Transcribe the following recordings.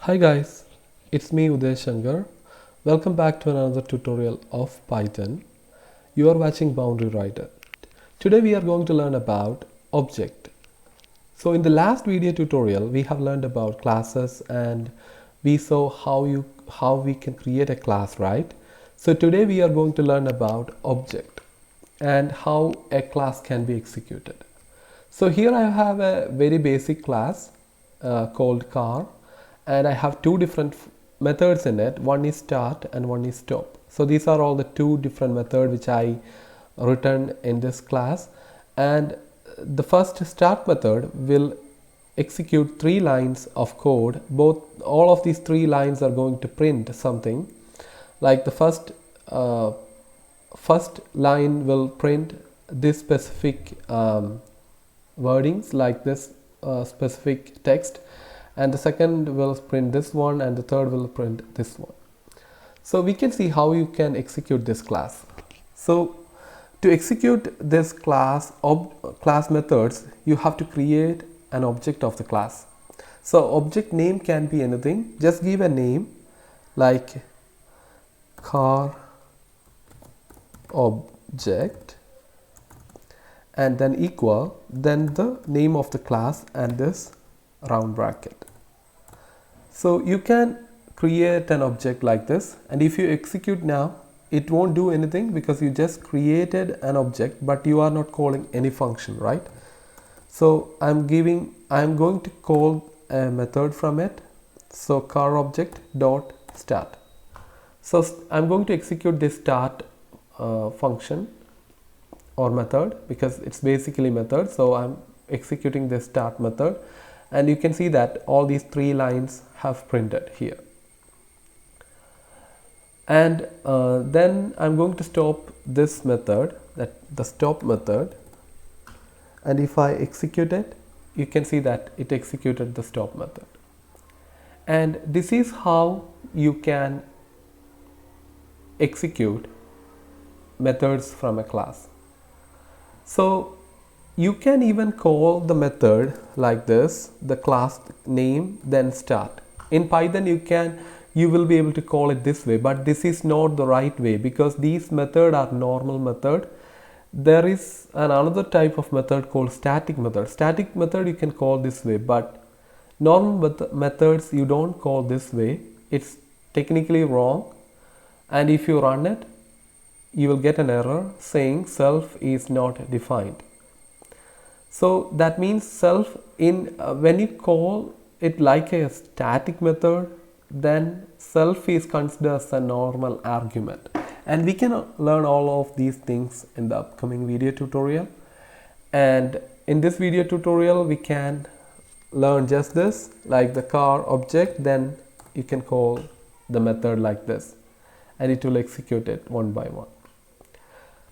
Hi guys, it's me Uday Shankar. Welcome back to another tutorial of Python. You are watching Boundary Writer. Today we are going to learn about object. So in the last video tutorial we have learned about classes and we saw how we can create a class, right? So today we are going to learn about object and how a class can be executed. So here I have a very basic class called car, and I have two different methods in it. One is start and one is stop. So these are all the two different methods which I written in this class, and the first start method will execute 3 lines of code. All of these 3 lines are going to print something. Like the first line will print this specific wordings, like this specific text, and the second will print this one, and the third will print this one. So we can see how you can execute this class. So to execute this class methods, you have to create an object of the class. So object name can be anything. Just give a name like car object and then equal, then the name of the class and this round bracket. So you can create an object like this, and if you execute now, it won't do anything because you just created an object but you are not calling any function, right? So I'm going to call a method from it. So car object dot start. So I'm going to execute this start function or method because it's basically method. So I'm executing this start method, and you can see that all these 3 lines have printed here. And then I'm going to stop this method, the stop method, and if I execute it, you can see that it executed the stop method. And this is how you can execute methods from a class. So you can even call the method like this, the class name then start. In Python you will be able to call it this way, but this is not the right way because these methods are normal method. There is another type of method called static method. Static method you can call this way, but normal methods you don't call this way. It's technically wrong, and if you run it, you will get an error saying self is not defined. So that means self when you call it like a static method, then self is considered as a normal argument. And we can learn all of these things in the upcoming video tutorial. And in this video tutorial, we can learn just this, like the car object, then you can call the method like this, and it will execute it one by one.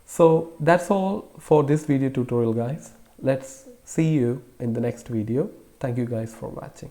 So that's all for this video tutorial, guys. Let's see you in the next video. Thank you guys for watching.